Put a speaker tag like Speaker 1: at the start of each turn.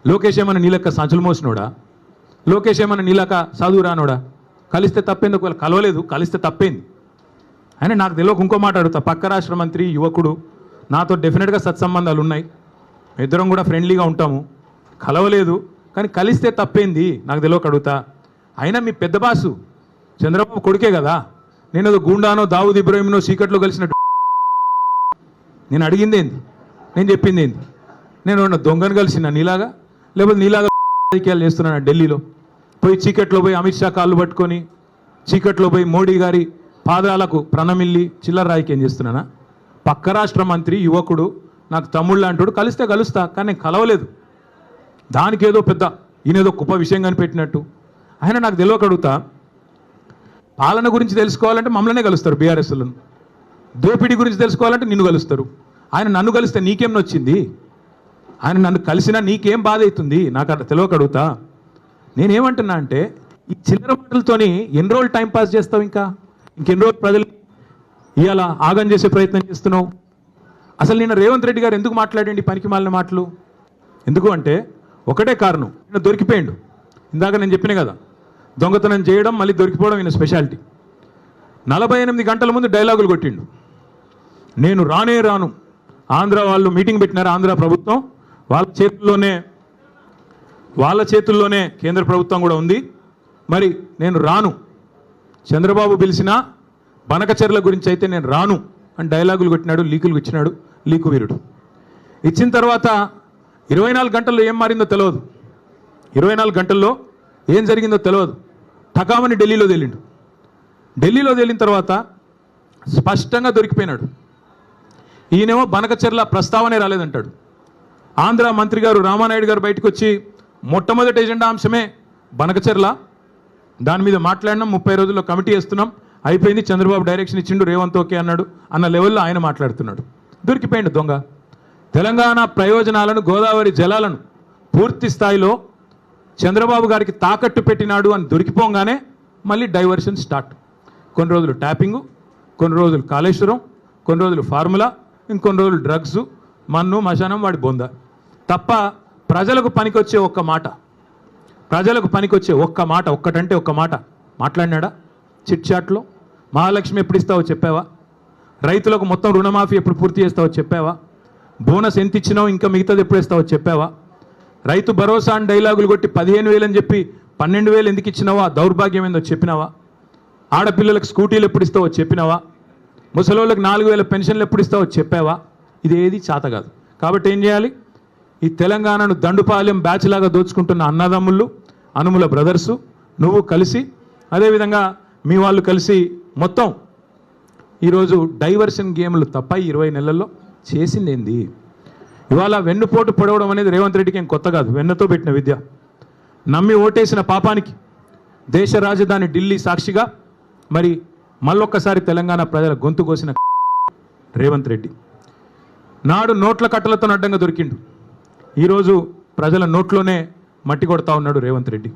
Speaker 1: లోకేష్ ఏమన్నా నీలక్క సంచులు మోసినోడా? లోకేష్ ఏమన్నా నీలక్క చదువు రానోడా? కలిస్తే తప్పేంది? ఒకవేళ కలవలేదు కలిస్తే తప్పేంది? అయినా నాకు తెలియక ఇంకో మాట అడుగుతా. పక్క రాష్ట్ర మంత్రి యువకుడు, నాతో డెఫినెట్గా సత్సంబంధాలు ఉన్నాయి, ఇద్దరం కూడా ఫ్రెండ్లీగా ఉంటాము. కలవలేదు కానీ కలిస్తే తప్పేంది? నాకు తెలియక అడుగుతా. అయినా మీ పెద్ద బాసు చంద్రబాబు కొడుకే కదా. నేను ఏదో గుండానో దావుద్ ఇబ్రాహింనో చీకట్లో కలిసినట్టు నేను అడిగింది ఏంది? నేను చెప్పింది ఏంది? నేను దొంగను కలిసిన నీలాగా, లేకపోతే నీలాగా రాజకీయాలు చేస్తున్నాను ఢిల్లీలో పోయి చీకట్లో పోయి అమిత్ షా కాళ్ళు పట్టుకొని చీకట్లో పోయి మోడీ గారి పాదాలకు ప్రణమిల్లి చిల్లర రాజకీయం చేస్తున్నానా? పక్క రాష్ట్ర మంత్రి యువకుడు నాకు తమ్ముళ్ళు అంటాడు, కలిస్తే కలుస్తా కానీ నేను కలవలేదు. దానికి ఏదో పెద్ద ఈయనేదో గొప్ప విషయం కనిపెట్టినట్టు. ఆయన నాకు తెలియక అడుగుతా. పాలన గురించి తెలుసుకోవాలంటే మమ్మల్నే కలుస్తారు బీఆర్ఎస్లను, దోపిడీ గురించి తెలుసుకోవాలంటే నిన్ను కలుస్తారు. ఆయన నన్ను కలిస్తే నీకేం నొచ్చింది? ఆయన నన్ను కలిసినా నీకేం బాధ అవుతుంది? నాకు అట్లా తెలియక అడుగుతా. నేనేమంటున్నా అంటే ఈ చిల్లర మాటలతోని ఎన్ని రోజులు టైంపాస్ చేస్తావు? ఇంకెన్ని రోజులు ప్రజలు ఇవాళ ఆగం చేసే ప్రయత్నం చేస్తున్నావు? అసలు నిన్న రేవంత్ రెడ్డి గారు ఎందుకు మాట్లాడండి పనికి మాలిన మాటలు? ఎందుకు అంటే ఒకటే కారణం, ఈయన దొరికిపోయిండు. ఇందాక నేను చెప్పిన కదా, దొంగతనం చేయడం మళ్ళీ దొరికిపోవడం ఈయన స్పెషాలిటీ. 48 గంటల ముందు డైలాగులు కొట్టిండు. నేను రానే రాను. ఆంధ్ర వాళ్ళు మీటింగ్ పెట్టినారు, ఆంధ్ర ప్రభుత్వం వాళ్ళ చేతుల్లోనే కేంద్ర ప్రభుత్వం కూడా ఉంది. మరి నేను రాను, చంద్రబాబు పిలిచిన బనకచెర్ల గురించి అయితే నేను రాను అని డైలాగులు కొట్టినాడు, లీకులు ఇచ్చినాడు. లీకు వీరుడు ఇచ్చిన తర్వాత 24 గంటల్లో ఏం మారిందో తెలియదు, 24 గంటల్లో ఏం జరిగిందో తెలియదు. ఠకామని ఢిల్లీలో తేలిండు. ఢిల్లీలో తేలిన తర్వాత స్పష్టంగా దొరికిపోయినాడు. ఈయనేమో బనకచెర్ల ప్రస్తావనే రాలేదంటాడు. ఆంధ్ర మంత్రి గారు రామానాయుడు గారు బయటకు వచ్చి మొట్టమొదటి ఎజెండా అంశమే బనకచెర్ల, దాని మీద మాట్లాడినాం, 30 రోజుల్లో కమిటీ వేస్తున్నాం, అయిపోయింది, చంద్రబాబు డైరెక్షన్ ఇచ్చిండు, రేవంత్ ఓకే అన్నాడు అన్న లెవెల్లో ఆయన మాట్లాడుతున్నాడు. దొరికిపోయిండు దొంగ. తెలంగాణ ప్రయోజనాలను, గోదావరి జలాలను పూర్తి స్థాయిలో చంద్రబాబు గారికి తాకట్టు పెట్టినాడు అని దొరికిపోగానే మళ్ళీ డైవర్షన్ స్టార్ట్. కొన్ని రోజులు ట్యాపింగు, కొన్ని రోజులు కాళేశ్వరం, కొన్ని రోజులు ఫార్ములా, ఇంకొన్ని రోజులు డ్రగ్స్, మన్ను మశానం వాడి బొంద. తప్ప ప్రజలకు పనికొచ్చే ఒక్క మాట, ప్రజలకు పనికొచ్చే ఒక్క మాట, ఒక్కటంటే ఒక్క మాట మాట్లాడినాడా? చిట్ చాట్లో మహాలక్ష్మి ఎప్పుడు ఇస్తావో చెప్పావా? రైతులకు మొత్తం రుణమాఫీ ఎప్పుడు పూర్తి చేస్తావో చెప్పావా? బోనస్ ఎంత ఇచ్చినావు, ఇంకా మిగతాది ఎప్పుడు ఇస్తావో చెప్పావా? రైతు భరోసా అని డైలాగులు కొట్టి 15,000 అని చెప్పి 12,000 ఎందుకు ఇచ్చినావా? దౌర్భాగ్యం ఏందో చెప్పినావా? ఆడపిల్లలకు స్కూటీలు ఎప్పుడు ఇస్తావో చెప్పినావా? ముసలోళ్ళకి 4,000 పెన్షన్లు ఎప్పుడు ఇస్తావో చెప్పావా? ఇదేది చేత కాదు. కాబట్టి ఏం చేయాలి? ఈ తెలంగాణను దండుపాలెం బ్యాచ్ లాగా దోచుకుంటున్న అన్నదమ్ముళ్ళు, అనుముల బ్రదర్సు, నువ్వు కలిసి, అదేవిధంగా మీ వాళ్ళు కలిసి మొత్తం ఈరోజు డైవర్షన్ గేమ్లు తప్ప 20 నెలల్లో చేసింది ఏంది? ఇవాళ వెన్నుపోటు పొడవడం అనేది రేవంత్ రెడ్డికి ఏం కొత్త కాదు, వెన్నతో పెట్టిన విద్య. నమ్మి ఓటేసిన పాపానికి దేశ రాజధాని ఢిల్లీ సాక్షిగా మరి మళ్ళొక్కసారి తెలంగాణ ప్రజల గొంతు కోసిన రేవంత్ రెడ్డి నాడు నోట్ల కట్టలతో అడ్డంగా దొరికిండు. ఈరోజు ప్రజల నోట్లోనే మట్టి కొడతా ఉన్నాడు రేవంత్ రెడ్డి.